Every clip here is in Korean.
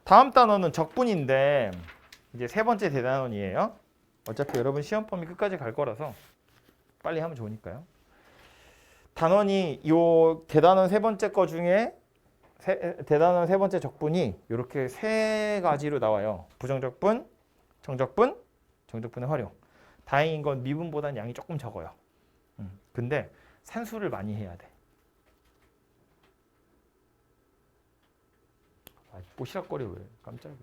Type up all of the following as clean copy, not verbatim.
다음 단원은 적분인데 이제 세 번째 대단원이에요. 어차피 여러분 시험 범위 끝까지 갈 거라서 빨리 하면 좋으니까요. 단원이 요 대단원 세 번째 거 중에 대단원 세 번째 적분이 이렇게 세 가지로 나와요. 부정적분, 정적분, 정적분의 활용. 다행인 건 미분보다는 양이 조금 적어요. 근데 산수를 많이 해야 돼. 뽀시락거려 왜 깜짝이야.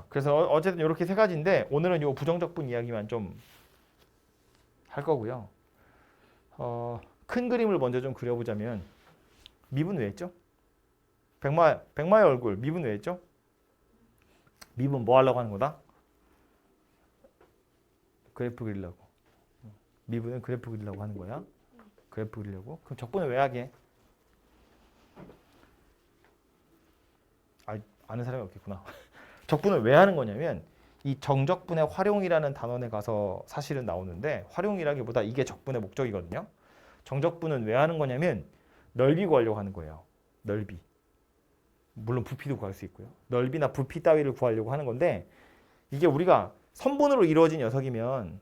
그래서 어쨌든 이렇게 세 가지인데 오늘은 요 부정적분 이야기만 좀 할 거고요. 큰 그림을 먼저 좀 그려보자면 미분 왜 했죠? 백마의 얼굴 미분 왜 했죠? 미분 뭐 하려고 하는 거다? 그래프 그리려고. 미분은 그래프 그리려고 하는 거야. 그래프 그리려고. 그럼 적분을 왜 하게? 아는 사람이 없겠구나. 적분을 왜 하는 거냐면 이 정적분의 활용이라는 단원에 가서 사실은 나오는데 활용이라기보다 이게 적분의 목적이거든요. 정적분은 왜 하는 거냐면 넓이 구하려고 하는 거예요. 넓이. 물론 부피도 구할 수 있고요. 넓이나 부피 따위를 구하려고 하는 건데 이게 우리가 선분으로 이루어진 녀석이면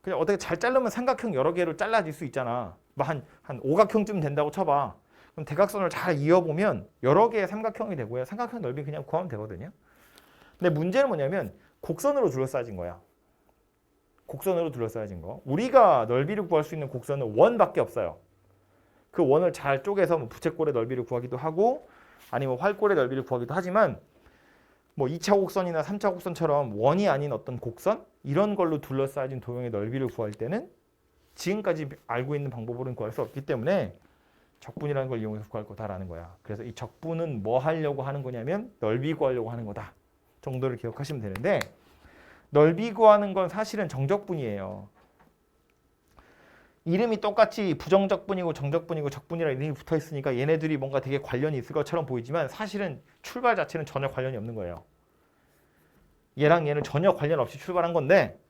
그냥 어떻게 잘 자르면 삼각형 여러 개로 잘라질 수 있잖아. 뭐 한 오각형쯤 된다고 쳐봐. 그럼 대각선을 잘 이어보면 여러 개의 삼각형이 되고요. 삼각형 넓이 그냥 구하면 되거든요. 근데 문제는 뭐냐면 곡선으로 둘러싸진 거야. 곡선으로 둘러싸진 거. 우리가 넓이를 구할 수 있는 곡선은 원밖에 없어요. 그 원을 잘 쪼개서 뭐 부채꼴의 넓이를 구하기도 하고 아니면 활꼴의 넓이를 구하기도 하지만 뭐 2차 곡선이나 3차 곡선처럼 원이 아닌 어떤 곡선 이런 걸로 둘러싸진 도형의 넓이를 구할 때는 지금까지 알고 있는 방법으로는 구할 수 없기 때문에 적분이라는 걸 이용해서 구할 거다라는 거야. 그래서 이 적분은 뭐 하려고 하는 거냐면 넓이 구하려고 하는 거다 정도를 기억하시면 되는데 넓이 구하는 건 사실은 정적분이에요. 이름이 똑같이 부정적분이고 정적분이고 적분이라 이름이 붙어 있으니까 얘네들이 뭔가 되게 관련이 있을 것처럼 보이지만 사실은 출발 자체는 전혀 관련이 없는 거예요. 얘랑 얘는 전혀 관련 없이 출발한 건데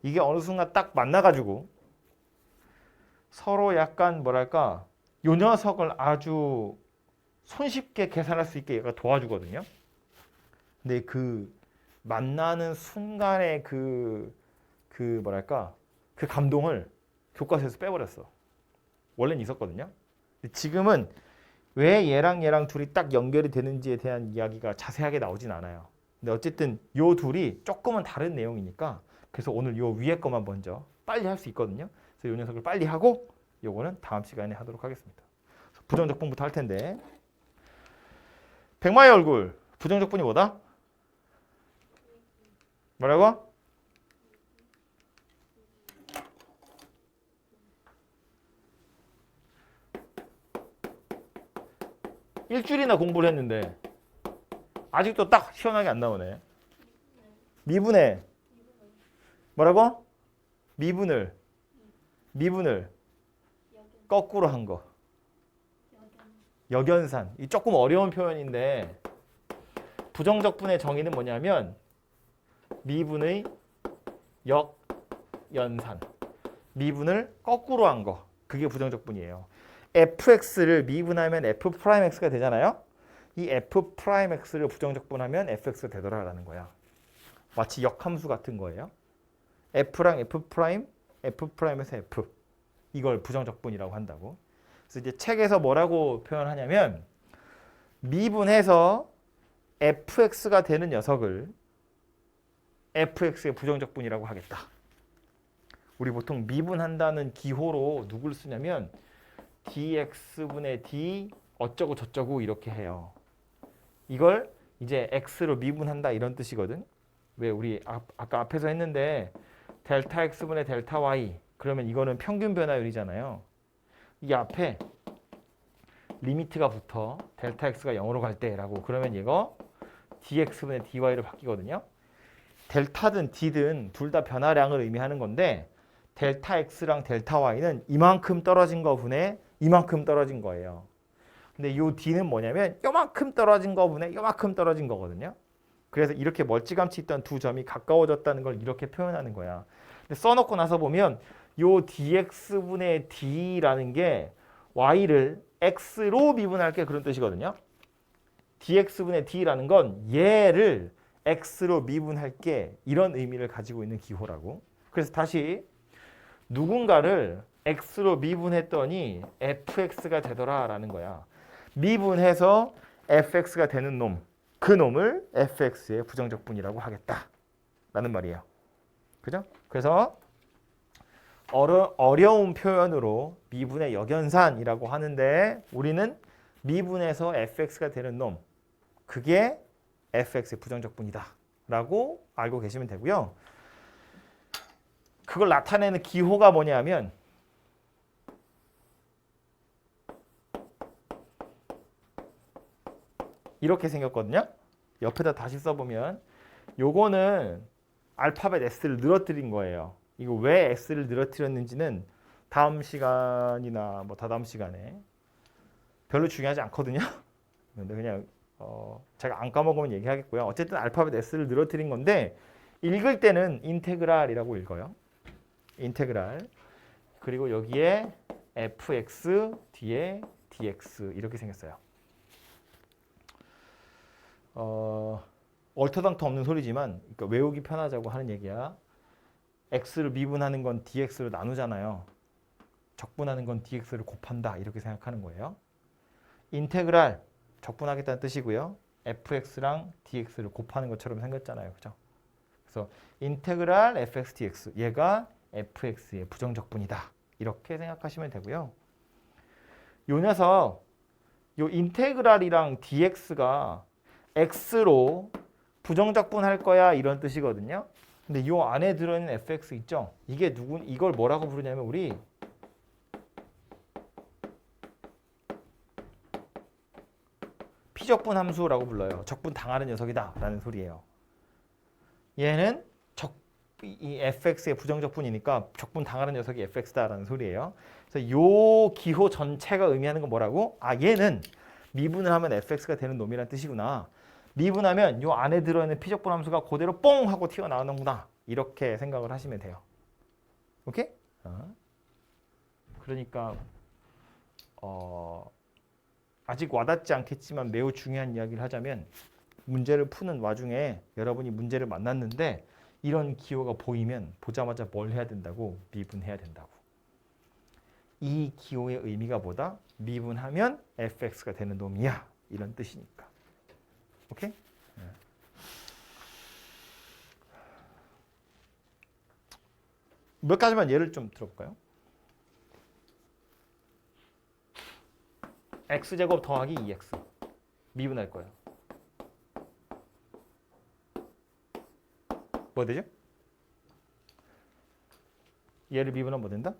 이게 어느 순간 딱 만나가지고 서로 약간 뭐랄까 요 녀석을 아주 손쉽게 계산할 수 있게 얘가 도와주거든요. 근데 그 만나는 순간의 그 뭐랄까 그 감동을 교과서에서 빼버렸어. 원래는 있었거든요. 지금은 왜 얘랑 얘랑 둘이 딱 연결이 되는지에 대한 이야기가 자세하게 나오진 않아요. 근데 어쨌든 요 둘이 조금은 다른 내용이니까 그래서 오늘 요 위에 것만 먼저 빨리 할 수 있거든요. 그래서 요 녀석을 빨리 하고 요거는 다음 시간에 하도록 하겠습니다. 부정적분부터 할 텐데 백마의 얼굴 부정적분이 뭐다? 뭐라고? 일주일이나 공부를 했는데 아직도 딱 시원하게 안 나오네. 미분의 뭐라고? 미분을 거꾸로 한 거. 역연산. 이 조금 어려운 표현인데 부정적분의 정의는 뭐냐면 미분의 역연산. 미분을 거꾸로 한 거. 그게 부정적분이에요. fx를 미분하면 f'x가 되잖아요. 이 f'x를 부정적분하면 fx가 되더라라는 거야. 마치 역함수 같은 거예요. f랑 f'에서 f. 이걸 부정적분이라고 한다고. 그래서 이제 책에서 뭐라고 표현하냐면 미분해서 fx가 되는 녀석을 fx의 부정적분이라고 하겠다. 우리 보통 미분한다는 기호로 누굴 쓰냐면 dx분의 d 어쩌고 저쩌고 이렇게 해요. 이걸 이제 x로 미분한다 이런 뜻이거든. 왜 우리 아까 앞에서 했는데 델타 x분의 델타 y 그러면 이거는 평균 변화율이잖아요. 이 앞에 리미트가 붙어 델타 x가 0으로 갈 때라고 그러면 이거 dx분의 dy로 바뀌거든요. 델타든 d든 둘 다 변화량을 의미하는 건데 델타 x랑 델타 y는 이만큼 떨어진 거 분의 이만큼 떨어진 거예요. 근데 이 d는 뭐냐면 요만큼 떨어진 거 분의 요만큼 떨어진 거거든요. 그래서 이렇게 멀찌감치 있던 두 점이 가까워졌다는 걸 이렇게 표현하는 거야. 근데 써놓고 나서 보면 요 dx분의 d라는 게 y를 x로 미분할게 그런 뜻이거든요. dx분의 d라는 건 얘를 x로 미분할게 이런 의미를 가지고 있는 기호라고. 그래서 다시 누군가를 x로 미분했더니 fx가 되더라라는 거야. 미분해서 fx가 되는 놈, 그 놈을 fx의 부정적분이라고 하겠다라는 말이에요. 그죠? 그래서 어려운 표현으로 미분의 역연산이라고 하는데 우리는 미분해서 fx가 되는 놈, 그게 fx의 부정적분이다 라고 알고 계시면 되고요. 그걸 나타내는 기호가 뭐냐면 이렇게 생겼거든요. 옆에다 다시 써보면 요거는 알파벳 S를 늘어뜨린 거예요. 이거 왜 S를 늘어뜨렸는지는 다음 시간이나 뭐 다다음 시간에 별로 중요하지 않거든요. 근데 그냥 제가 안 까먹으면 얘기하겠고요. 어쨌든 알파벳 S를 늘어뜨린 건데 읽을 때는 인테그랄이라고 읽어요. 인테그랄. 그리고 여기에 fx 뒤에 dx 이렇게 생겼어요. 얼토당토 없는 소리지만 그러니까 외우기 편하자고 하는 얘기야. x를 미분하는 건 dx로 나누잖아요. 적분하는 건 dx를 곱한다 이렇게 생각하는 거예요. 인테그랄 적분하겠다는 뜻이고요. fx랑 dx를 곱하는 것처럼 생겼잖아요. 그죠? 그래서 인테그랄 fx dx 얘가 fx의 부정적분이다. 이렇게 생각하시면 되고요. 요 녀석 요 인테그랄이랑 dx가 x로 부정적분할 거야 이런 뜻이거든요. 근데 이 안에 들어있는 fx 있죠? 이게 이걸 뭐라고 부르냐면 우리 피적분 함수라고 불러요. 적분 당하는 녀석이다 라는 소리예요. 얘는 이 fx의 부정적분이니까 적분 당하는 녀석이 fx다라는 소리예요. 그래서 요 기호 전체가 의미하는 건 뭐라고? 아 얘는 미분을 하면 fx가 되는 놈이란 뜻이구나. 미분하면 요 안에 들어있는 피적분 함수가 그대로 뽕 하고 튀어나오는구나. 이렇게 생각을 하시면 돼요. 오케이? 그러니까 아직 와닿지 않겠지만 매우 중요한 이야기를 하자면 문제를 푸는 와중에 여러분이 문제를 만났는데 이런 기호가 보이면 보자마자 뭘 해야 된다고? 미분해야 된다고. 이 기호의 의미가 뭐다? 미분하면 fx가 되는 놈이야. 이런 뜻이니까. 오케이? 몇 가지만 예를 좀 들어볼까요? x제곱 더하기 2x 미분할 거예요. 뭐 되죠? 얘를 미분하면 뭐 된다?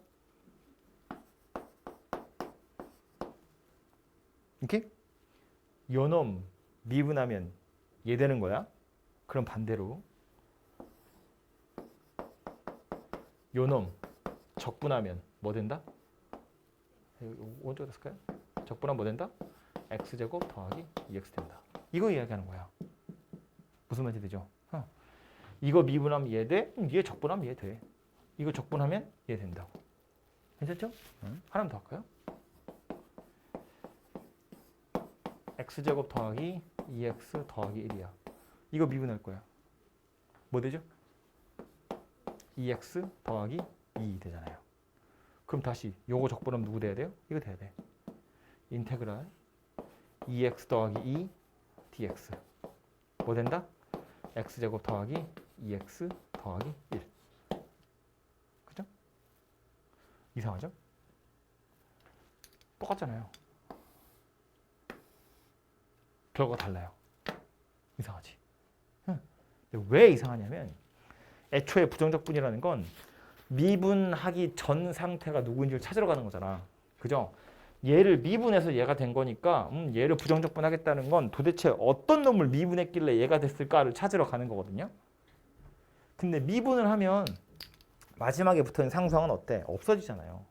이렇게? 요놈 미분하면 얘 되는 거야. 그럼 반대로 요놈 적분하면 뭐 된다? 오른쪽으로 쓸까요? 적분하면 뭐 된다? x제곱 더하기 2x 된다. 이거 이야기하는 거야. 무슨 말인지 되죠? 이거 미분하면 얘 돼? 얘 적분하면 얘 돼. 이거 적분하면 얘 된다고. 괜찮죠? 하나만 더 할까요? x제곱 더하기 2x 더하기 1이야. 이거 미분할 거야. 뭐 되죠? 2x 더하기 2 되잖아요. 그럼 다시 요거 적분하면 누구 돼야 돼요? 이거 돼야 돼. 인테그랄 2x 더하기 2 dx 뭐 된다? x제곱 더하기 2x 더하기 1. 그죠? 이상하죠? 똑같잖아요. 결과가 달라요. 이상하지? 근데 왜 이상하냐면 애초에 부정적분이라는 건 미분하기 전 상태가 누구인지를 찾으러 가는 거잖아. 그죠? 얘를 미분해서 얘가 된 거니까 얘를 부정적분 하겠다는 건 도대체 어떤 놈을 미분했길래 얘가 됐을까를 찾으러 가는 거거든요. 근데 미분을 하면 마지막에 붙어있는 상수항은 어때? 없어지잖아요.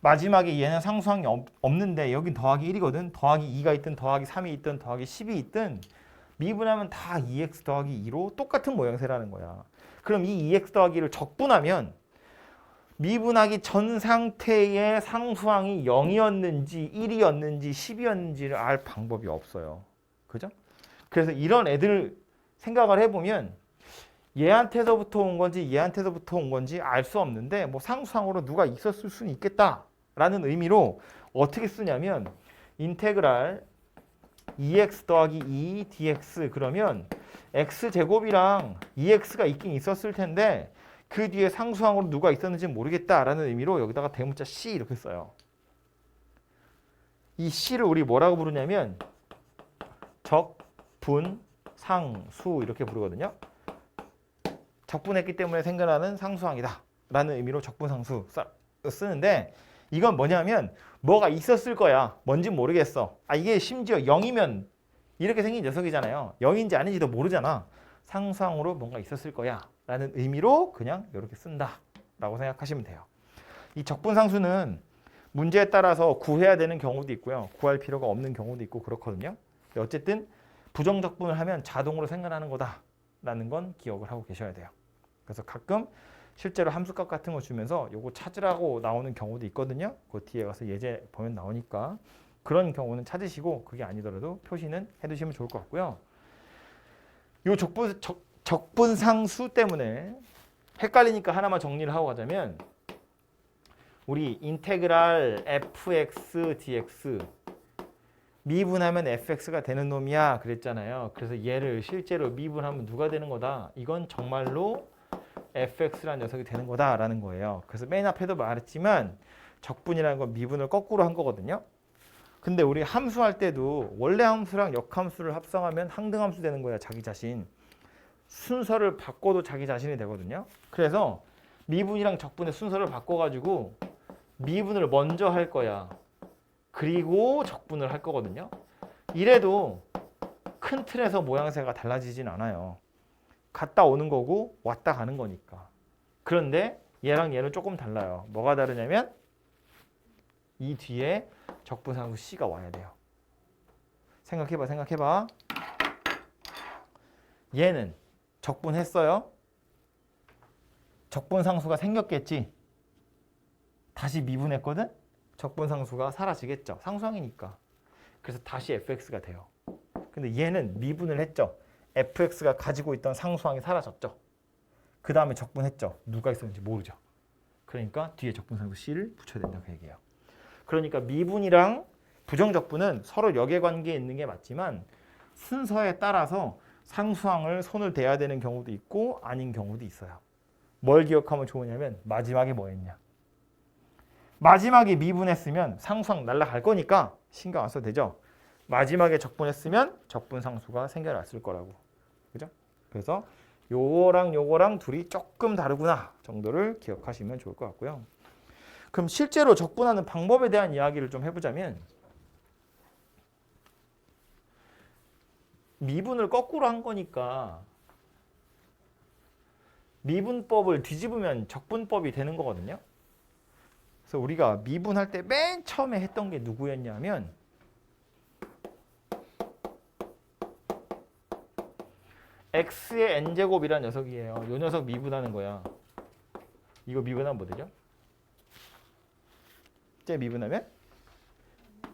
마지막에 얘는 상수항이 없는데 여긴 더하기 1이거든. 더하기 2가 있든 더하기 3이 있든 더하기 10이 있든 미분하면 다 2x 더하기 2로 똑같은 모양새라는 거야. 그럼 이 2x 더하기 2를 적분하면 미분하기 전 상태의 상수항이 0이었는지 1이었는지 10이었는지를 알 방법이 없어요. 그죠? 그래서 이런 애들 생각을 해보면 얘한테서부터 온 건지 얘한테서부터 온 건지 알 수 없는데 뭐 상수항으로 누가 있었을 수는 있겠다라는 의미로 어떻게 쓰냐면 인테그랄 2x 더하기 2 dx 그러면 x제곱이랑 2x가 있긴 있었을 텐데 그 뒤에 상수항으로 누가 있었는지 모르겠다라는 의미로 여기다가 대문자 C 이렇게 써요. 이 C를 우리 뭐라고 부르냐면 적분, 상수 이렇게 부르거든요. 적분했기 때문에 생겨나는 상수항이다 라는 의미로 적분상수 쓰는데 이건 뭐냐면 뭐가 있었을 거야. 뭔지 모르겠어. 이게 심지어 0이면 이렇게 생긴 녀석이잖아요. 0인지 아닌지도 모르잖아. 상수항으로 뭔가 있었을 거야 라는 의미로 그냥 이렇게 쓴다 라고 생각하시면 돼요. 이 적분상수는 문제에 따라서 구해야 되는 경우도 있고요. 구할 필요가 없는 경우도 있고 그렇거든요. 어쨌든 부정적분을 하면 자동으로 생겨나는 거다 라는 건 기억을 하고 계셔야 돼요. 그래서 가끔 실제로 함수값 같은 거 주면서 요거 찾으라고 나오는 경우도 있거든요. 그 뒤에 가서 예제 보면 나오니까 그런 경우는 찾으시고 그게 아니더라도 표시는 해두시면 좋을 것 같고요. 요 적분상수 때문에 헷갈리니까 하나만 정리를 하고 가자면 우리 인테그랄 fx dx 미분하면 fx가 되는 놈이야 그랬잖아요. 그래서 얘를 실제로 미분하면 누가 되는 거다. 이건 정말로 fx라는 녀석이 되는 거다라는 거예요. 그래서 맨 앞에도 말했지만 적분이라는 건 미분을 거꾸로 한 거거든요. 근데 우리 함수할 때도 원래 함수랑 역함수를 합성하면 항등함수 되는 거야. 자기 자신. 순서를 바꿔도 자기 자신이 되거든요. 그래서 미분이랑 적분의 순서를 바꿔가지고 미분을 먼저 할 거야. 그리고 적분을 할 거거든요. 이래도 큰 틀에서 모양새가 달라지진 않아요. 갔다 오는 거고 왔다 가는 거니까. 그런데 얘랑 얘는 조금 달라요. 뭐가 다르냐면 이 뒤에 적분상수 C가 와야 돼요. 생각해봐. 얘는 적분했어요. 적분상수가 생겼겠지. 다시 미분했거든. 적분상수가 사라지겠죠. 상수항이니까. 그래서 다시 fx가 돼요. 근데 얘는 미분을 했죠. fx가 가지고 있던 상수항이 사라졌죠. 그 다음에 적분했죠. 누가 있었는지 모르죠. 그러니까 뒤에 적분상수 C를 붙여야 된다고 얘기해요. 그러니까 미분이랑 부정적분은 서로 역외관계에 있는 게 맞지만 순서에 따라서 상수항을 손을 대야 되는 경우도 있고 아닌 경우도 있어요. 뭘 기억하면 좋으냐면 마지막에 뭐 했냐. 마지막에 미분했으면 상수항 날라갈 거니까 신경 안 써도 되죠. 마지막에 적분했으면 적분상수가 생겨났을 거라고. 그죠? 그래서 요거랑 둘이 조금 다르구나 정도를 기억하시면 좋을 것 같고요. 그럼 실제로 적분하는 방법에 대한 이야기를 좀 해보자면 미분을 거꾸로 한 거니까 미분법을 뒤집으면 적분법이 되는 거거든요. 그래서 우리가 미분할 때 맨 처음에 했던 게 누구였냐면 x의 n제곱이라는 녀석이에요. 이 녀석 미분하는 거야. 이거 미분하면 뭐 되죠? 이제 미분하면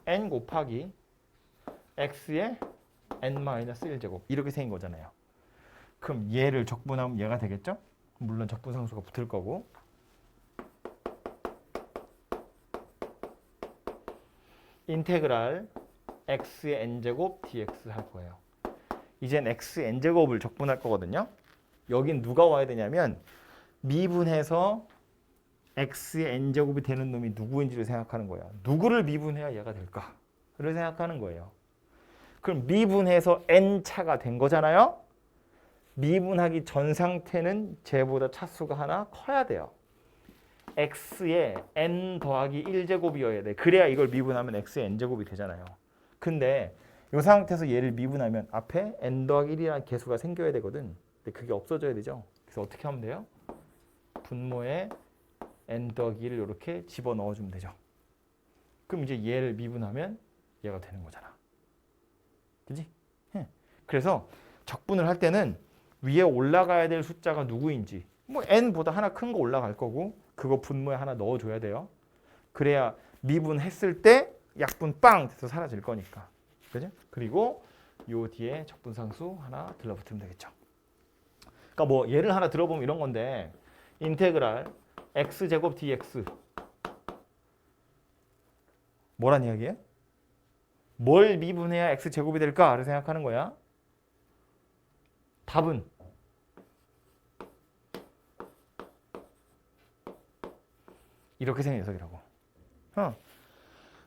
n 곱하기 x의 n-1제곱 이렇게 생긴 거잖아요. 그럼 얘를 적분하면 얘가 되겠죠? 물론 적분상수가 붙을 거고 인테그랄 x의 n제곱 dx 할 거예요. 이젠 x의 n제곱을 적분할 거거든요. 여긴 누가 와야 되냐면 미분해서 x의 n제곱이 되는 놈이 누구인지를 생각하는 거야. 누구를 미분해야 얘가 될까를 생각하는 거예요. 그럼 미분해서 n차가 된 거잖아요. 미분하기 전 상태는 쟤보다 차수가 하나 커야 돼요. x의 n 더하기 1제곱이어야 돼. 그래야 이걸 미분하면 x의 n제곱이 되잖아요. 근데 이 상태에서 얘를 미분하면 앞에 n 더하기 1이라는 개수가 생겨야 되거든. 근데 그게 없어져야 되죠. 그래서 어떻게 하면 돼요? 분모에 n 더하기 1을 이렇게 집어넣어주면 되죠. 그럼 이제 얘를 미분하면 얘가 되는 거잖아. 그지? 그래서 적분을 할 때는 위에 올라가야 될 숫자가 누구인지 뭐 n보다 하나 큰 거 올라갈 거고 그거 분모에 하나 넣어줘야 돼요. 그래야 미분했을 때 약분 빵 돼서 사라질 거니까. 그죠? 그리고 요 뒤에 적분상수 하나 들러붙으면 되겠죠. 그러니까 뭐 예를 하나 들어보면 이런 건데 인테그랄 x제곱 dx 뭐란 이야기예요? 뭘 미분해야 x제곱이 될까를 생각하는 거야. 답은 이렇게 생긴 녀석이라고.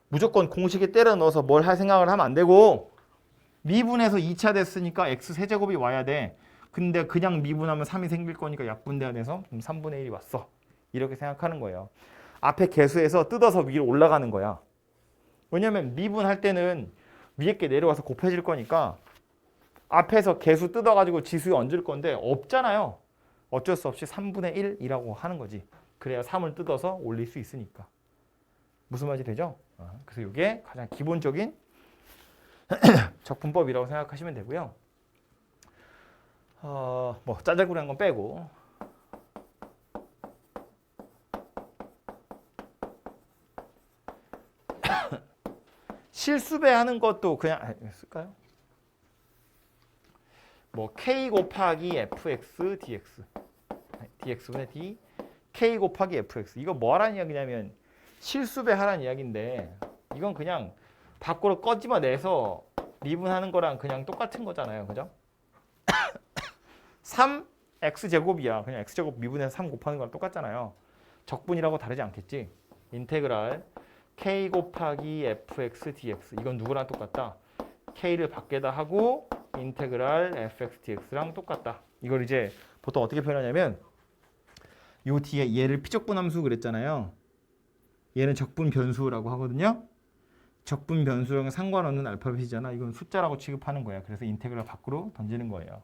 무조건 공식에 때려 넣어서 뭘 할 생각을 하면 안 되고 미분해서 2차 됐으니까 x 세제곱이 와야 돼. 근데 그냥 미분하면 3이 생길 거니까 약분돼야 돼서 3분의 1이 왔어. 이렇게 생각하는 거예요. 앞에 계수에서 뜯어서 위로 올라가는 거야. 왜냐면 미분할 때는 위에 게 내려와서 곱해질 거니까 앞에서 계수 뜯어가지고 지수에 얹을 건데 없잖아요. 어쩔 수 없이 3분의 1이라고 하는 거지. 그래야 3을 뜯어서 올릴 수 있으니까. 무슨 말인지 되죠? 그래서 이게 가장 기본적인 적분법이라고 생각하시면 되고요. 뭐 짜잘구리한 건 빼고 실수배하는 것도 그냥 쓸까요? 뭐 k 곱하기 fx dx dx분의 d k 곱하기 fx 이거 뭐 하라는 이야기냐면 실수배하라는 이야기인데 이건 그냥 밖으로 꺼집어내서 미분하는 거랑 그냥 똑같은 거잖아요. 그죠? 3x제곱이야. 그냥 x제곱 미분해서 3 곱하는 거랑 똑같잖아요. 적분이라고 다르지 않겠지? 인테그랄 k 곱하기 fx dx 이건 누구랑 똑같다? k를 밖에다 하고 인테그랄 fx dx랑 똑같다. 이걸 이제 보통 어떻게 표현하냐면 요 뒤에 얘를 피적분함수 그랬잖아요. 얘는 적분 변수라고 하거든요. 적분 변수랑 상관없는 알파벳이잖아. 이건 숫자라고 취급하는 거야. 그래서 인테그랄 밖으로 던지는 거예요.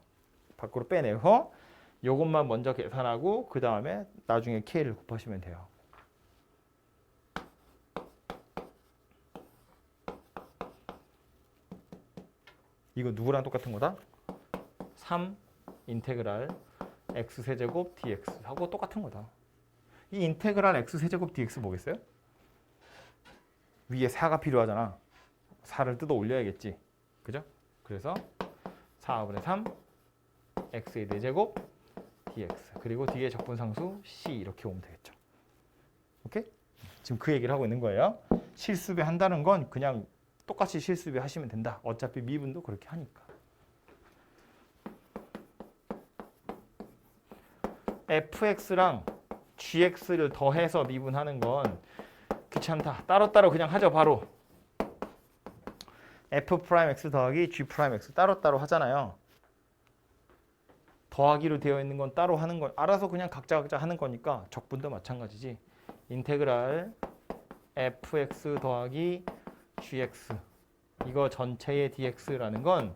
밖으로 빼내서 요것만 먼저 계산하고 그 다음에 나중에 k를 곱하시면 돼요. 이거 누구랑 똑같은 거다? 3 인테그랄 x세제곱 dx 하고 똑같은 거다. 이 인테그랄 x세제곱 dx 뭐겠어요? 위에 4가 필요하잖아. 4를 뜯어 올려야겠지. 그죠? 그래서 4분의 3 x의 4제곱 dx 그리고 뒤에 적분상수 c 이렇게 오면 되겠죠. 오케이? 지금 그 얘기를 하고 있는 거예요. 실수배 한다는 건 그냥 똑같이 실수배 하시면 된다. 어차피 미분도 그렇게 하니까. fx랑 gx를 더해서 미분하는 건 귀찮다. 따로따로 그냥 하죠. 바로 f'x 더하기 g'x 따로따로 하잖아요. 더하기로 되어 있는 건 따로 하는 걸 알아서 그냥 각자 하는 거니까 적분도 마찬가지지. 인테그랄 fx 더하기 gx 이거 전체의 dx라는 건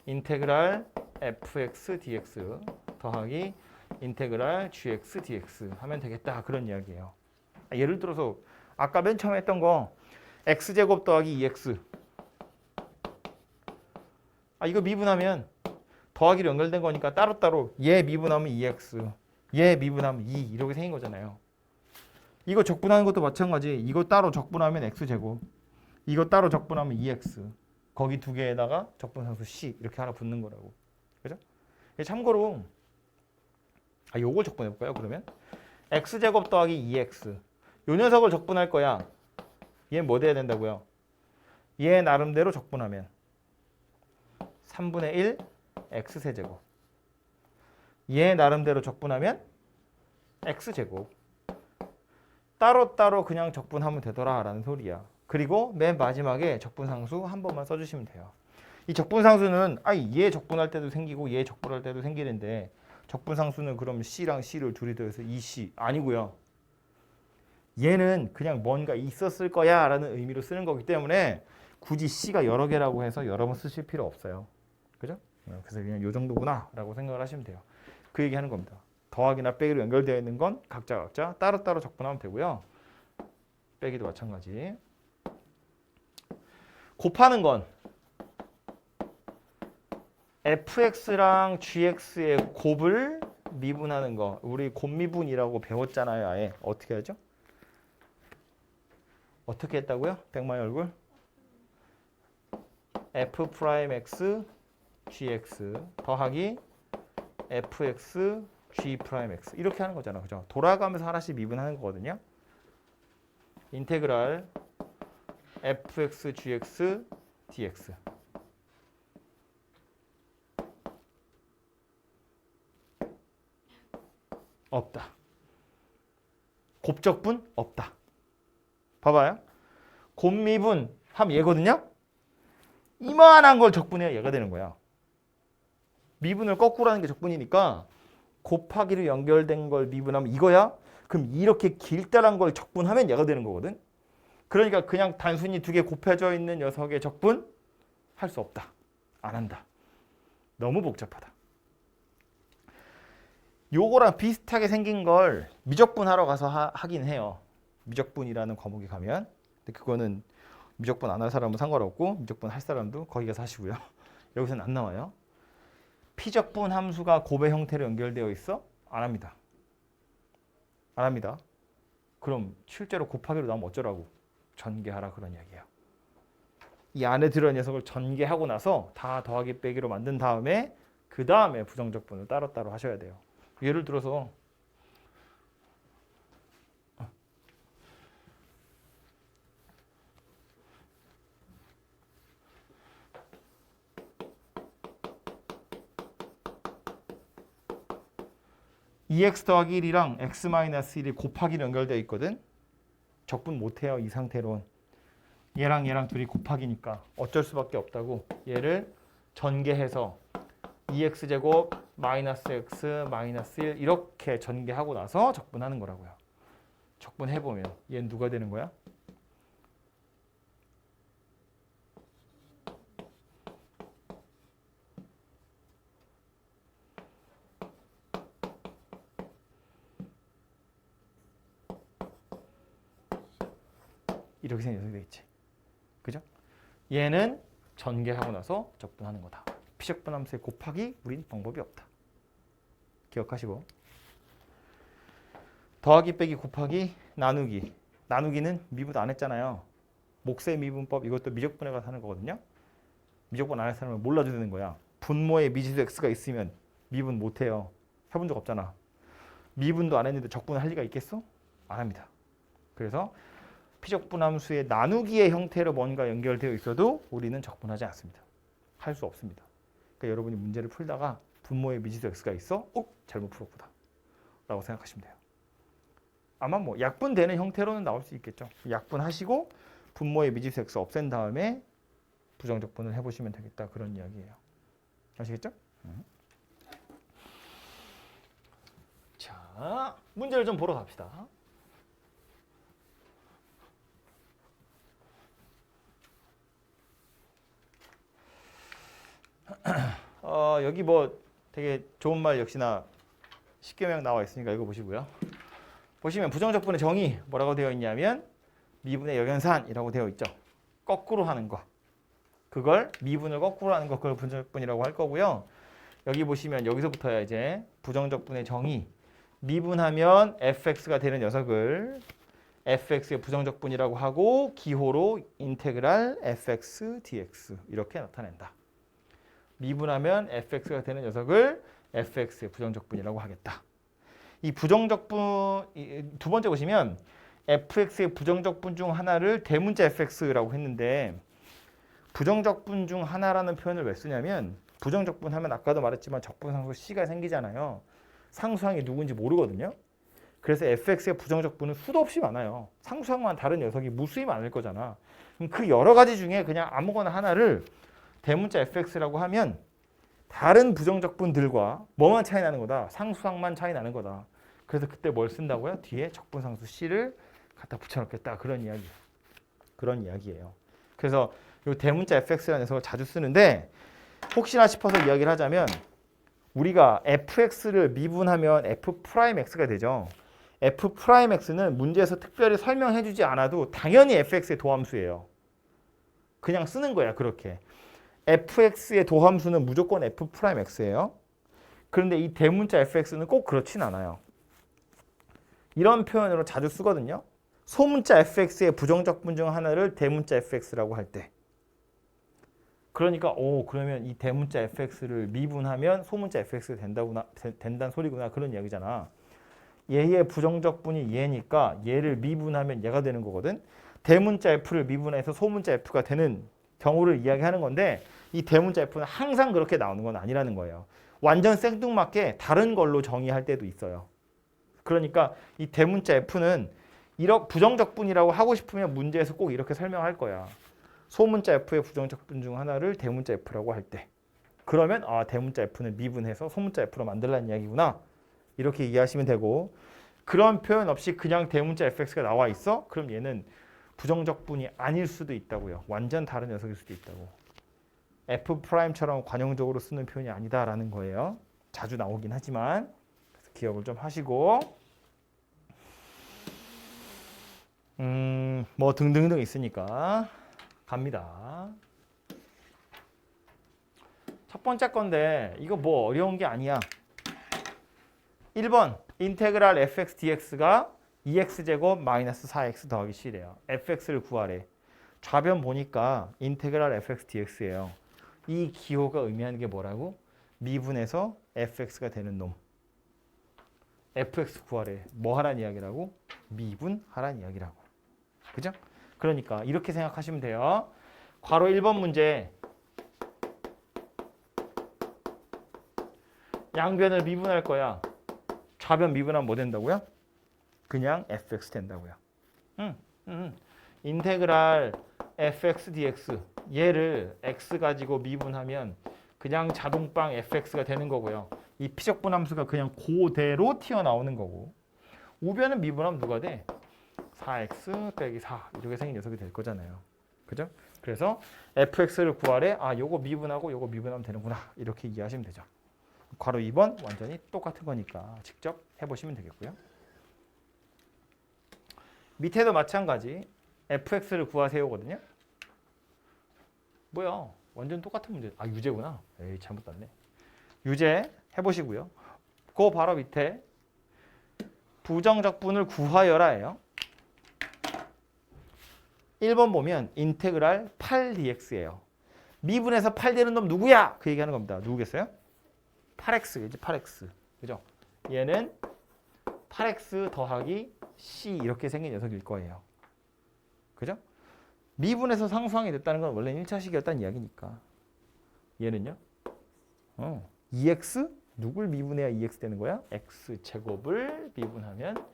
인테그랄 fx dx 더하기 인테그랄 gx dx 하면 되겠다. 그런 이야기예요. 예를 들어서 아까 맨 처음에 했던 거 x제곱 더하기 2x 이거 미분하면 더하기로 연결된 거니까 따로따로 얘 미분하면 2x 얘 미분하면 2 이렇게 생긴 거잖아요. 이거 적분하는 것도 마찬가지. 이거 따로 적분하면 x제곱 이거 따로 적분하면 2x 거기 두 개에다가 적분상수 c 이렇게 하나 붙는 거라고. 그죠? 참고로 요걸 적분해 볼까요? 그러면 x제곱 더하기 2x 요 녀석을 적분할 거야. 얘 뭐 돼야 된다고요? 얘 나름대로 적분하면 3분의 1 x세제곱 얘 나름대로 적분하면 x제곱 따로따로 그냥 적분하면 되더라 라는 소리야. 그리고 맨 마지막에 적분상수 한 번만 써주시면 돼요. 이 적분상수는 얘 적분할 때도 생기고 얘 적분할 때도 생기는데 적분상수는 그럼 c랑 c를 둘이 더해서 2c 아니고요. 얘는 그냥 뭔가 있었을 거야 라는 의미로 쓰는 거기 때문에 굳이 c가 여러 개라고 해서 여러 번 쓰실 필요 없어요. 그죠? 그래서 그냥 요 정도구나 라고 생각을 하시면 돼요. 그 얘기 하는 겁니다. 더하기나 빼기로 연결되어 있는 건 각자 따로따로 적분하면 되고요. 빼기도 마찬가지. 곱하는 건 fx랑 gx의 곱을 미분하는 거 우리 곱미분이라고 배웠잖아요. 아예 어떻게 하죠? 어떻게 했다고요? 백마의 얼굴 f 프라임 x gx 더하기 fx g 프라임 x 이렇게 하는 거잖아. 그죠? 돌아가면서 하나씩 미분하는 거거든요. 인테그랄 fx gx dx 없다. 곱적분 없다. 봐봐요. 곱미분 하면 얘거든요. 이만한 걸 적분해야 얘가 되는 거야. 미분을 거꾸로 하는 게 적분이니까 곱하기로 연결된 걸 미분하면 이거야. 그럼 이렇게 길다란 걸 적분하면 얘가 되는 거거든. 그러니까 그냥 단순히 두 개 곱해져 있는 녀석의 적분 할 수 없다. 안 한다. 너무 복잡하다. 요거랑 비슷하게 생긴 걸 미적분하러 가서 하긴 해요. 미적분이라는 과목에 가면. 근데 그거는 미적분 안 할 사람은 상관없고 미적분 할 사람도 거기 가서 하시고요. 여기서는 안 나와요. 피적분 함수가 곱의 형태로 연결되어 있어? 안 합니다. 안 합니다. 그럼 실제로 곱하기로 나오면 어쩌라고? 전개하라 그런 이야기예요. 이 안에 들어있는 녀석을 전개하고 나서 다 더하기 빼기로 만든 다음에 그 다음에 부정적분을 따로따로 하셔야 돼요. 예를 들어서 EX 더하기 1이랑 X 마이너스 1이 곱하기로 연결되어 있거든. 적분 못해요. 이 상태론. 얘랑 둘이 곱하기니까 어쩔 수밖에 없다고. 얘를 전개해서 EX제곱 마이너스 X 마이너스 1 이렇게 전개하고 나서 적분하는 거라고요. 적분해보면 얘는 누가 되는 거야? 이렇게 생긴 녀석이 되겠지. 그죠? 얘는 전개하고 나서 적분하는 거다. 피적분 함수의 곱하기 우린 방법이 없다. 기억하시고. 더하기 빼기 곱하기 나누기. 나누기는 미분 안 했잖아요. 몫의 미분법 이것도 미적분에 가서 하는 거거든요. 미적분 안 할 사람은 몰라도 되는 거야. 분모에 미지수 x가 있으면 미분 못해요. 해본 적 없잖아. 미분도 안 했는데 적분을 할 리가 있겠어? 안 합니다. 그래서 피적분 함수의 나누기의 형태로 뭔가 연결되어 있어도 우리는 적분하지 않습니다. 할 수 없습니다. 그러니까 여러분이 문제를 풀다가 분모에 미지수 x가 있어? 잘못 풀었구나. 라고 생각하시면 돼요. 아마 뭐 약분되는 형태로는 나올 수 있겠죠. 약분하시고 분모의 미지수 x 없앤 다음에 부정적분을 해보시면 되겠다. 그런 이야기예요. 아시겠죠? 자, 문제를 좀 보러 갑시다. 여기 뭐 되게 좋은 말 역시나 십계명 나와 있으니까 읽어보시고요. 보시면 부정적분의 정의 뭐라고 되어 있냐면 미분의 역연산이라고 되어 있죠. 거꾸로 하는 거. 그걸 미분을 거꾸로 하는 거 그걸 부정적분이라고 할 거고요. 여기 보시면 여기서부터야 이제 부정적분의 정의. 미분하면 fx가 되는 녀석을 fx의 부정적분이라고 하고 기호로 인테그랄 fx dx 이렇게 나타낸다. 미분하면 fx가 되는 녀석을 fx의 부정적분이라고 하겠다. 이 부정적분 두 번째 보시면 fx의 부정적분 중 하나를 대문자 fx라고 했는데 부정적분 중 하나라는 표현을 왜 쓰냐면 부정적분 하면 아까도 말했지만 적분상수 c가 생기잖아요. 상수항이 누군지 모르거든요. 그래서 fx의 부정적분은 수도 없이 많아요. 상수항만 다른 녀석이 무수히 많을 거잖아. 그럼 그 여러 가지 중에 그냥 아무거나 하나를 대문자 fx라고 하면 다른 부정적분들과 뭐만 차이 나는 거다. 상수항만 차이 나는 거다. 그래서 그때 뭘 쓴다고요? 뒤에 적분상수 c를 갖다 붙여놓겠다. 그런 이야기예요. 그래서 이 대문자 fx라는 녀석을 자주 쓰는데 혹시나 싶어서 이야기를 하자면 우리가 fx를 미분하면 f'x가 되죠. f'x는 문제에서 특별히 설명해주지 않아도 당연히 fx의 도함수예요. 그냥 쓰는 거야. 그렇게. fx의 도함수는 무조건 f'x예요. 그런데 이 대문자 fx는 꼭 그렇진 않아요. 이런 표현으로 자주 쓰거든요. 소문자 fx의 부정적분 중 하나를 대문자 fx라고 할 때. 그러니까 그러면 이 대문자 fx를 미분하면 소문자 fx가 된다는 소리구나 그런 이야기잖아. 얘의 부정적분이 얘니까 얘를 미분하면 얘가 되는 거거든. 대문자 f를 미분해서 소문자 f가 되는 경우를 이야기하는 건데 이 대문자 f는 항상 그렇게 나오는 건 아니라는 거예요. 완전 생뚱맞게 다른 걸로 정의할 때도 있어요. 그러니까 이 대문자 f는 부정적분이라고 하고 싶으면 문제에서 꼭 이렇게 설명할 거야. 소문자 f의 부정적분 중 하나를 대문자 f라고 할 때. 그러면 대문자 f는 미분해서 소문자 f로 만들라는 이야기구나. 이렇게 이해하시면 되고 그런 표현 없이 그냥 대문자 fx가 나와 있어? 그럼 얘는 부정적분이 아닐 수도 있다고요. 완전 다른 녀석일 수도 있다고. F'처럼 관용적으로 쓰는 표현이 아니다라는 거예요. 자주 나오긴 하지만 그래서 기억을 좀 하시고 뭐 등등등 있으니까 갑니다. 첫 번째 건데 이거 뭐 어려운 게 아니야. 1번 인테그랄 fx dx가 2x제곱 마이너스 4x 더하기 c래요. fx를 구하래. 좌변 보니까 인테그랄 fx dx예요. 이 기호가 의미하는 게 뭐라고? 미분해서 fx가 되는 놈. fx 구하래. 뭐 하란 이야기라고? 미분하란 이야기라고. 그죠? 그러니까 이렇게 생각하시면 돼요. 괄호 1번 문제. 양변을 미분할 거야. 좌변 미분하면 뭐 된다고요? 그냥 fx 된다고요. 인테그랄 fx dx 얘를 x 가지고 미분하면 그냥 자동빵 fx가 되는 거고요. 이 피적분 함수가 그냥 그대로 튀어나오는 거고 우변은 미분하면 누가 돼? 4x 빼기 4 이렇게 생긴 녀석이 될 거잖아요. 그죠? 그래서 fx를 구하래. 요거 미분하고 요거 미분하면 되는구나. 이렇게 이해하시면 되죠. 괄호 2번 완전히 똑같은 거니까 직접 해보시면 되겠고요. 밑에도 마찬가지 fx를 구하세요거든요. 뭐야? 완전 똑같은 문제. 유제구나. 에이 잘못 봤네. 유제 해보시고요. 그 바로 밑에 부정적분을 구하여라예요. 1번 보면 인테그랄 8dx예요. 미분해서 8 되는 놈 누구야? 그 얘기하는 겁니다. 누구겠어요? 8x겠지. 8x. 그죠? 얘는 8x 더하기 c 이렇게 생긴 녀석일 거예요. 그죠? 미분해서 상수항이 됐다는 건 원래 1차식이었다는 이야기니까. 얘는요? 2x? 누굴 미분해야 2x 되는 거야? x제곱을 미분하면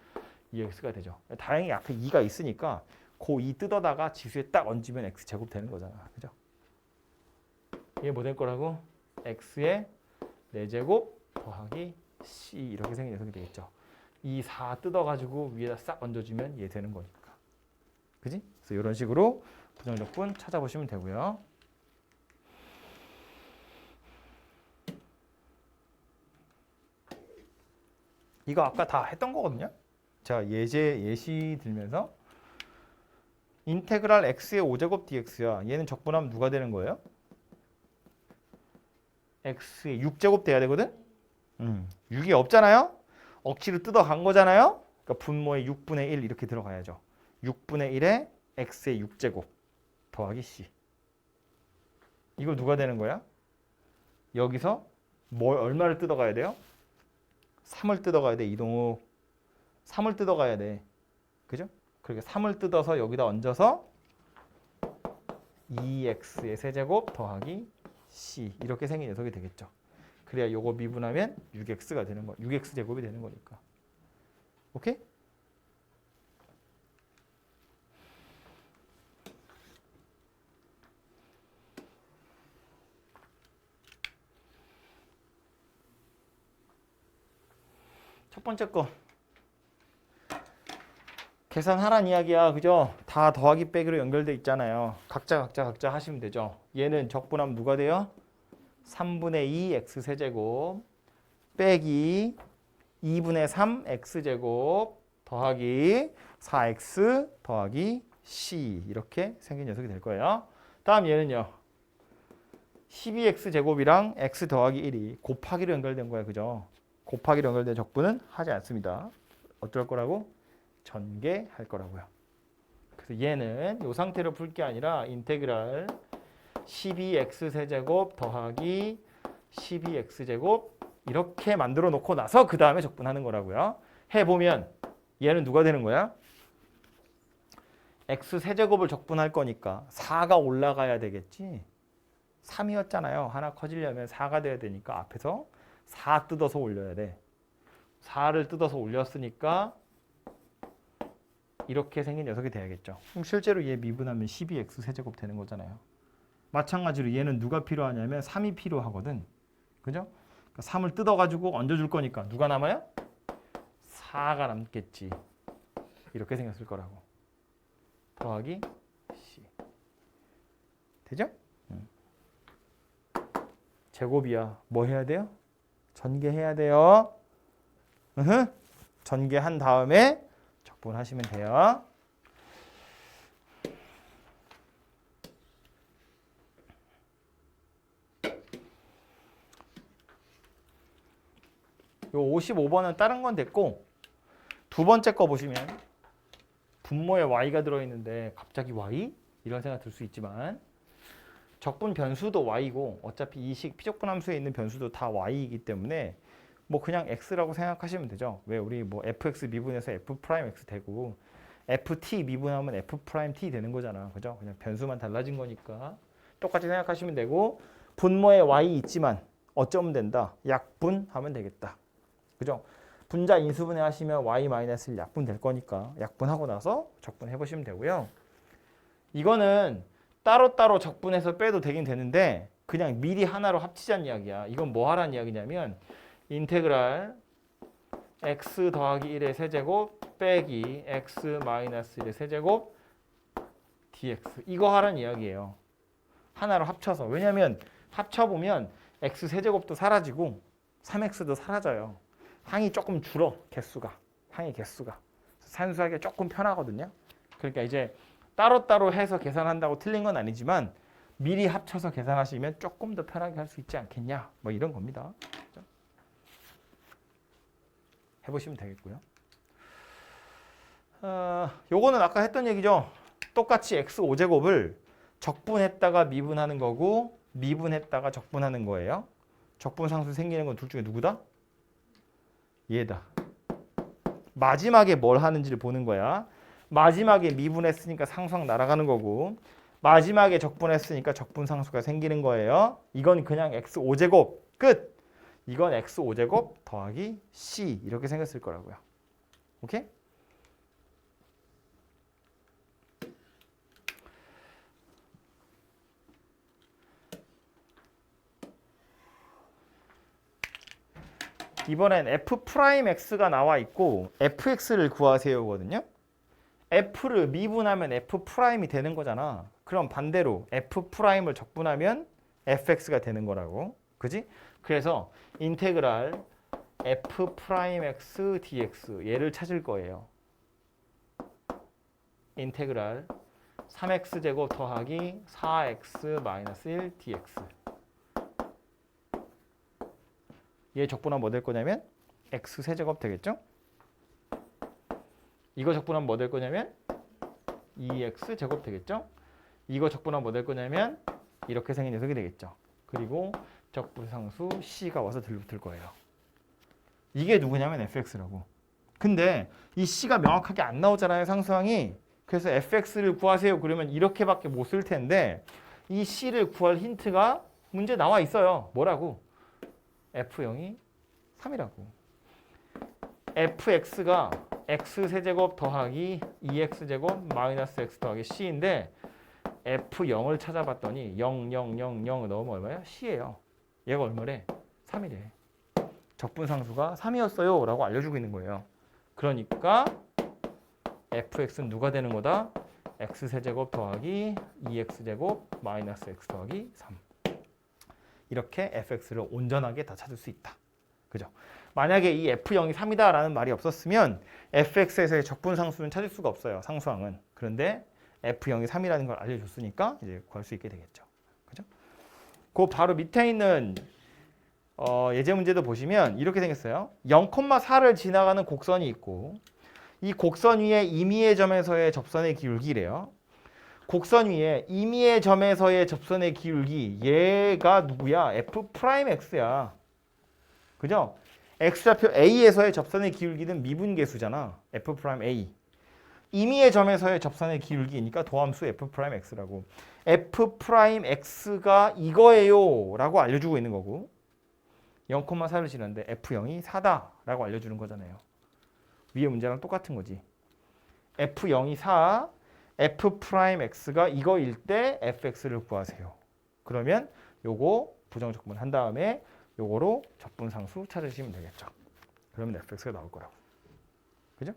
2x가 되죠. 다행히 앞에 2가 있으니까 그 2 뜯어다가 지수에 딱 얹으면 x제곱 되는 거잖아. 그죠? 이게 뭐 될 거라고? x의 4제곱 더하기 c 이렇게 생긴 녀석이 되겠죠. 이 4 뜯어가지고 위에다 싹 얹어주면 얘 되는 거니까. 그지? 그래서 이런 식으로 부정적분 찾아보시면 되고요. 이거 아까 다 했던 거거든요. 자, 예시 들면서 인테그랄 x의 5제곱 dx야. 얘는 적분하면 누가 되는 거예요? x의 6제곱 돼야 되거든? 6이 없잖아요? 억지로 뜯어간 거잖아요? 그러니까 분모에 6분의 1 이렇게 들어가야죠. 6분의 1에 x의 6제곱 더하기 c. 이거 누가 되는 거야? 여기서 얼마를 뜯어가야 돼요? 3을 뜯어가야 돼. 이동욱. 3을 뜯어가야 돼. 그죠? 그러니까 3을 뜯어서 여기다 얹어서 2x의 세제곱 더하기 c 이렇게 생긴 녀석이 되겠죠. 그래야 요거 미분하면 6x가 되는 거. 6x 제곱이 되는 거니까. 오케이? 첫 번째 거. 계산하란 이야기야. 그죠? 다 더하기 빼기로 연결돼 있잖아요. 각자 하시면 되죠. 얘는 적분하면 누가 돼요? 3분의 2 x 세제곱 빼기 2분의 3 x제곱 더하기 4x 더하기 c 이렇게 생긴 녀석이 될 거예요. 다음 얘는요. 12x제곱이랑 x 더하기 1이 곱하기로 연결된 거야. 그죠? 곱하기로 연결된 적분은 하지 않습니다. 어떨 거라고? 전개할 거라고요. 그래서 얘는 이 상태로 풀 게 아니라 인테그랄 12x세제곱 더하기 12x제곱 이렇게 만들어 놓고 나서 그 다음에 적분하는 거라고요. 해보면 얘는 누가 되는 거야? x세제곱을 적분할 거니까 4가 올라가야 되겠지. 3이었잖아요. 하나 커지려면 4가 돼야 되니까 앞에서 4 뜯어서 올려야 돼. 4를 뜯어서 올렸으니까 이렇게 생긴 녀석이 돼야겠죠. 그럼 실제로 얘 미분하면 12x세제곱 되는 거잖아요. 마찬가지로 얘는 누가 필요하냐면 3이 필요하거든. 그죠? 그러니까 3을 뜯어가지고 얹어줄 거니까 누가 남아요? 4가 남겠지. 이렇게 생겼을 거라고. 더하기 C. 되죠? 제곱이야. 뭐 해야 돼요? 전개해야 돼요. 전개한 다음에 적분하시면 돼요. 요 55번은 다른 건 됐고 두 번째 거 보시면 분모에 y가 들어있는데 갑자기 y? 이런 생각 들 수 있지만 적분 변수도 y고 어차피 이 식 피적분 함수에 있는 변수도 다 y이기 때문에 뭐 그냥 x라고 생각하시면 되죠. 왜 우리 뭐 fx 미분해서 f 프라임 x 되고 ft 미분하면 f 프라임 t 되는 거잖아. 그죠? 그냥 변수만 달라진 거니까 똑같이 생각하시면 되고 분모에 y 있지만 어쩌면 된다. 약분하면 되겠다. 그죠? 분자 인수분해 하시면 y-1 약분 될 거니까 약분하고 나서 적분해 보시면 되고요. 이거는 따로따로 적분해서 빼도 되긴 되는데 그냥 미리 하나로 합치자는 이야기야. 이건 뭐 하라는 이야기냐면 인테그랄 x 더하기 1의 세제곱 빼기 x-1의 세제곱 dx 이거 하라는 이야기예요. 하나로 합쳐서. 왜냐하면 합쳐보면 x 세제곱도 사라지고 3x도 사라져요. 항이 조금 줄어. 개수가. 항의 개수가. 산수하기 조금 편하거든요. 그러니까 이제 따로따로 해서 계산한다고 틀린 건 아니지만 미리 합쳐서 계산하시면 조금 더 편하게 할 수 있지 않겠냐. 뭐 이런 겁니다. 해보시면 되겠고요. 요거는 아까 했던 얘기죠. 똑같이 x5제곱을 적분했다가 미분하는 거고 미분했다가 적분하는 거예요. 적분상수 생기는 건 둘 중에 누구다? 얘다. 마지막에 뭘 하는지를 보는 거야. 마지막에 미분했으니까 상수항 날아가는 거고 마지막에 적분했으니까 적분상수가 생기는 거예요. 이건 그냥 x5제곱 끝. 이건 x5제곱 더하기 c 이렇게 생겼을 거라고요. 오케이? 이번엔 f'x가 나와 있고 fx를 구하세요거든요. f를 미분하면 f'이 되는 거잖아. 그럼 반대로 f'을 적분하면 fx가 되는 거라고. 그지? 그래서 인테그랄 f'x dx 얘를 찾을 거예요. 인테그랄 3x제곱 더하기 4x-1 dx 얘 적분하면 뭐 될 거냐면 x세제곱 되겠죠? 이거 적분하면 뭐 될 거냐면 2x제곱 되겠죠? 이거 적분하면 뭐 될 거냐면 이렇게 생긴 녀석이 되겠죠. 그리고 적분상수 c가 와서 들붙을 거예요. 이게 누구냐면 fx라고. 근데 이 c가 명확하게 안 나오잖아요. 상수항이. 그래서 fx를 구하세요. 그러면 이렇게밖에 못 쓸 텐데 이 c를 구할 힌트가 문제 나와 있어요. 뭐라고? f0이 3이라고. fx가 x세제곱 더하기 2x제곱 마이너스 x 더하기 c인데 f0을 찾아봤더니 0, 0, 0, 0 넣으면 얼마야? c예요. 얘가 얼마래? 3이래. 적분상수가 3이었어요 라고 알려주고 있는 거예요. 그러니까 fx는 누가 되는 거다? x세제곱 더하기 2x제곱 마이너스 x 더하기 3. 이렇게 fx를 온전하게 다 찾을 수 있다. 그죠? 만약에 이 f0이 3이다 라는 말이 없었으면 fx에서의 적분상수는 찾을 수가 없어요. 상수항은. 그런데 f0이 3이라는 걸 알려줬으니까 이제 구할 수 있게 되겠죠. 그죠? 그 바로 밑에 있는 예제 문제도 보시면 이렇게 생겼어요. 0,4를 지나가는 곡선이 있고 이 곡선 위에 임의의 점에서의 접선의 기울기래요. 곡선 위에 임의의 점에서의 접선의 기울기 얘가 누구야? F'X야. 그죠? X좌표 A에서의 접선의 기울기는 미분계수잖아. F'A. 임의의 점에서의 접선의 기울기니까 도함수 F'X라고. F'X가 이거예요 라고 알려주고 있는 거고 0,4를 지났는데 F0이 4다 라고 알려주는 거잖아요. 위에 문제랑 똑같은 거지. F0이 4, F'X가 이거일 때 Fx를 구하세요. 그러면 요거 부정적분 한 다음에 요거로 적분상수 찾으시면 되겠죠. 그러면 Fx가 나올 거라고. 그죠?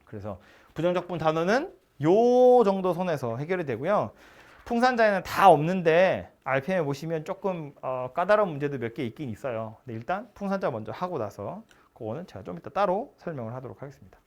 그래서 부정적분 단어는 요 정도 선에서 해결이 되고요. 풍산자에는 다 없는데 RPM에 보시면 조금 까다로운 문제도 몇 개 있긴 있어요. 근데 일단 풍산자 먼저 하고 나서 그거는 제가 좀 이따 따로 설명을 하도록 하겠습니다.